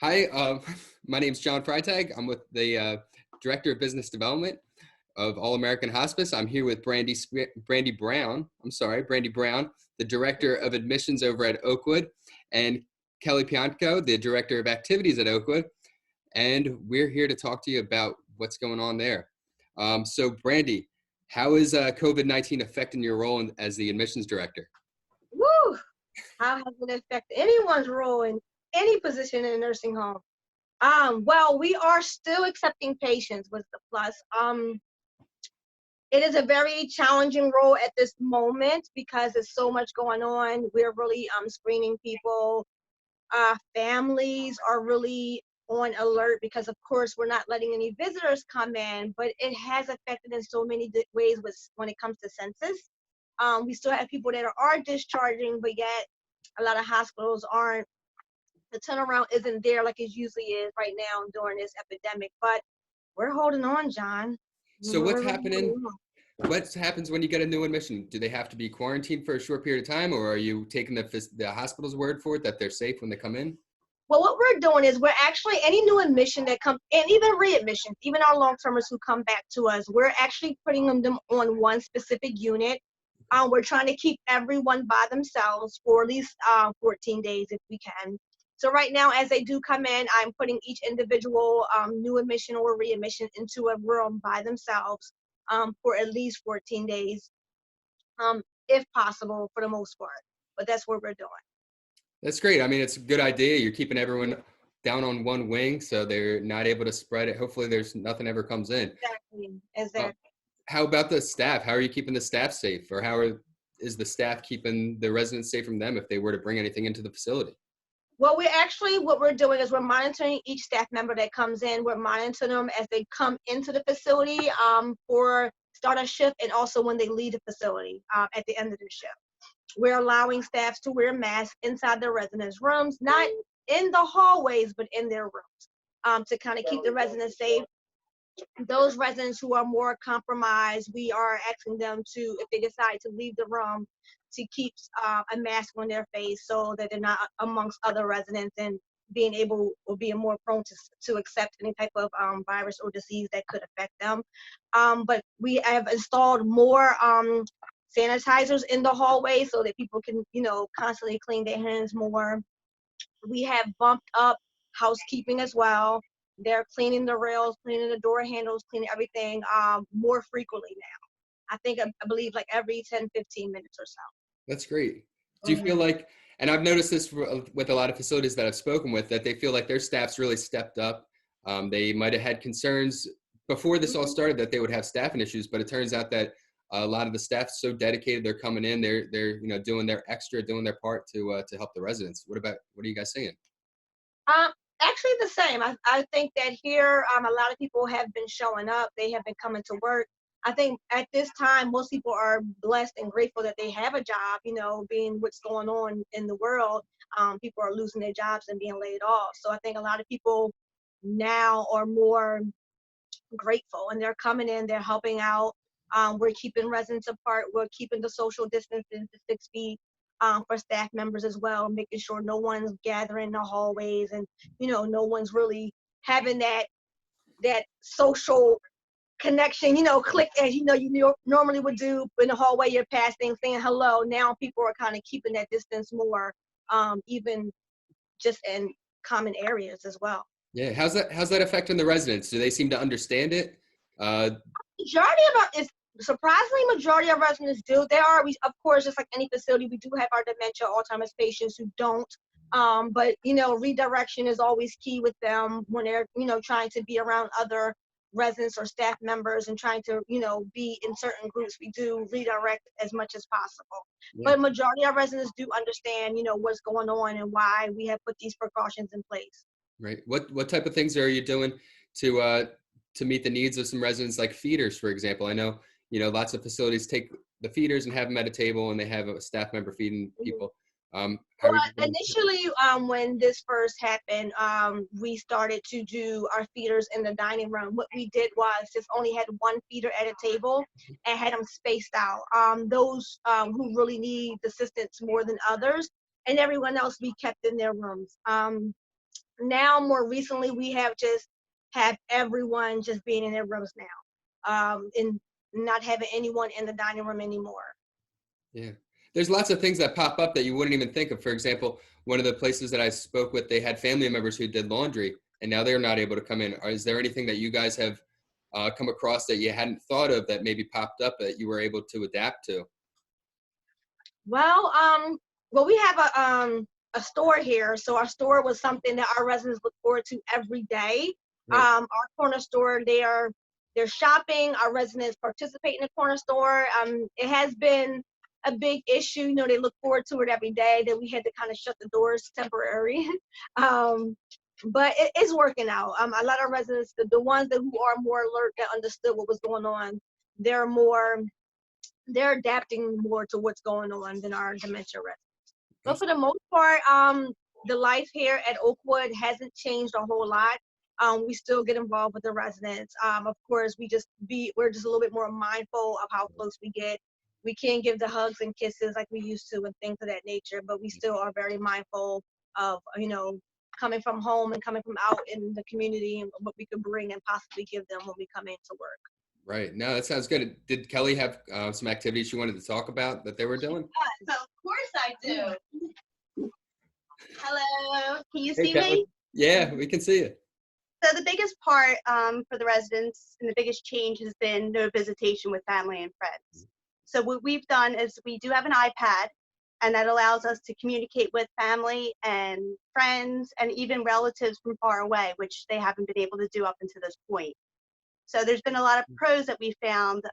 Hi, my name's John Freitag. I'm with the Director of Business Development of All American Hospice. I'm here with Brandi Brown. Brandi Brown, the Director of Admissions over at Oakwood, and Kelly Piontko, the Director of Activities at Oakwood. And we're here to talk to you about what's going on there. So, Brandi, how is COVID-19 affecting your role as the admissions director? Woo! How has it affected anyone's role in any position in a nursing home? Well, we are still accepting patients with the plus. It is a very challenging role at this moment because there's so much going on. We're really screening people. Families are really on alert because, of course, we're not letting any visitors come in, but it has affected in so many ways when it comes to census. We still have people that are discharging, but yet a lot of hospitals aren't. The turnaround isn't there like it usually is right now during this epidemic, but we're holding on, John. So, We're what's really happening? holding on. What happens when you get a new admission? Do they have to be quarantined for a short period of time, or are you taking the hospital's word for it that they're safe when they come in? Well, what we're doing is we're actually, any new admission that comes, and even readmissions, even our long-termers who come back to us, we're actually putting them on one specific unit. We're trying to keep everyone by themselves for at least 14 days if we can. So right now, as they do come in, I'm putting each individual new admission or readmission into a room by themselves for at least 14 days, if possible, for the most part. But that's what we're doing. That's great. I mean, it's a good idea. You're keeping everyone down on one wing so they're not able to spread it. Hopefully, there's nothing ever comes in. Exactly. Uh, Exactly. how about the staff? How are you keeping the staff safe, or is the staff keeping the residents safe from them if they were to bring anything into the facility? Well, what we're doing is we're monitoring each staff member that comes in. We're monitoring them as they come into the facility for start a shift and also when they leave the facility at the end of the shift. We're allowing staffs to wear masks inside their residents' rooms, not in the hallways, but in their rooms to kind of keep the residents safe. Those residents who are more compromised, we are asking them to, if they decide to leave the room, to keep a mask on their face so that they're not amongst other residents and being able or being more prone to accept any type of virus or disease that could affect them. But we have installed more sanitizers in the hallway so that people can, constantly clean their hands more. We have bumped up housekeeping as well. They're cleaning the rails, cleaning the door handles, cleaning everything more frequently now. I believe like every 10, 15 minutes or so. That's great. Do you feel like, and I've noticed this with a lot of facilities that I've spoken with, that they feel like their staff's really stepped up. They might have had concerns before this all started that they would have staffing issues, but it turns out that a lot of the staff's so dedicated. They're coming in, they're doing their extra, doing their part to help the residents. What are you guys seeing? Um, Actually the same. I think that here a lot of people have been showing up. They have been coming to work. I think at this time most people are blessed and grateful that they have a job. Being what's going on in the world, people are losing their jobs and being laid off. So I think a lot of people now are more grateful and they're coming in. They're helping out. We're keeping residents apart. We're keeping the social distancing to 6 feet for staff members as well, making sure no one's gathering in the hallways and no one's really having that social connection, click as you normally would do in the hallway. You're passing, saying hello. Now people are kind of keeping that distance more, even just in common areas as well. Yeah, how's that affecting the residents? Do they seem to understand it? Majority of our is surprisingly majority of residents do. We, of course, just like any facility, we do have our dementia, Alzheimer's patients who don't. But redirection is always key with them when they're trying to be around other residents or staff members and trying to be in certain groups. We do redirect as much as possible. Yeah. But majority of residents do understand what's going on and why we have put these precautions in place. Right. What type of things are you doing to meet the needs of some residents, like feeders, for example? I know lots of facilities take the feeders and have them at a table, and they have a staff member feeding people. Well, initially, when this first happened, we started to do our feeders in the dining room. What we did was just only had one feeder at a table and had them spaced out. Those who really need assistance more than others, and everyone else we kept in their rooms. Now, more recently, we have just have everyone just being in their rooms now, and not having anyone in the dining room anymore. Yeah. There's lots of things that pop up that you wouldn't even think of. For example, one of the places that I spoke with, they had family members who did laundry, and now they're not able to come in. Is there anything that you guys have come across that you hadn't thought of that maybe popped up that you were able to adapt to? Well, we have a store here, so our store was something that our residents look forward to every day. Right. Our corner store, they're shopping. Our residents participate in the corner store. It has been a big issue. You know, they look forward to it every day. That we had to kind of shut the doors temporary, but it's working out. A lot of residents, the ones that who are more alert, that understood what was going on, they're adapting more to what's going on than our dementia residents. But for the most part, the life here at Oakwood hasn't changed a whole lot. We still get involved with the residents. Of course, we're just a little bit more mindful of how close we get. We can't give the hugs and kisses like we used to and things of that nature, but we still are very mindful of, coming from home and coming from out in the community and what we could bring and possibly give them when we come into work. Right. No, that sounds good. Did Kelly have some activities she wanted to talk about that they were doing? Yes, of course I do. Hello, can you Hey, see Kelly. me? Yeah, we can see it. So the biggest part for the residents and the biggest change has been no visitation with family and friends. So what we've done is we do have an iPad, and that allows us to communicate with family and friends and even relatives from far away, which they haven't been able to do up until this point. So there's been a lot of pros that we found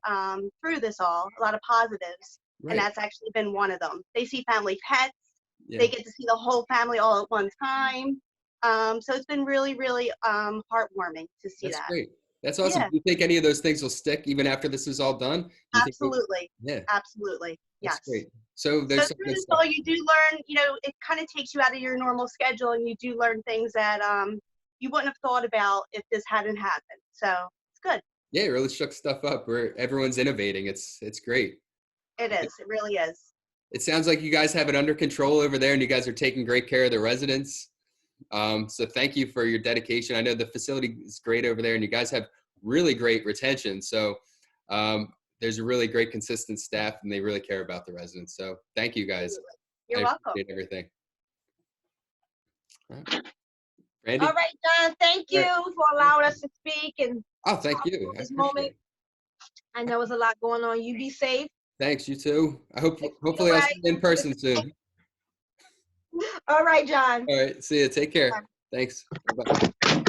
through this all, a lot of positives, Right. and that's actually been one of them. They see family pets, Yeah. they get to see the whole family all at one time. So it's been really, really heartwarming to see That's that. great. That's awesome. Yeah. Do you think any of those things will stick even after this is all done? Do you think Absolutely. yeah. Absolutely. That's Yes. great. So So there's some through good this stuff. all, you do learn, it kind of takes you out of your normal schedule, and you do learn things that you wouldn't have thought about if this hadn't happened. So it's good. Yeah, it really shook stuff up where everyone's innovating. It's great. It is. It really is. It sounds like you guys have it under control over there and you guys are taking great care of the residents. So thank you for your dedication. I know the facility is great over there and you guys have really great retention. So there's a really great consistent staff and they really care about the residents. So thank you guys. You're I welcome. appreciate everything. All right. Brandi? All right, John, thank you for allowing us to speak and Oh, thank you. I this appreciate moment. it. I know there's a lot going on. You be safe. Thanks, you too. Hopefully All I'll right. see you in person soon. All right, John. All right, see you. Take care. Thanks. Bye.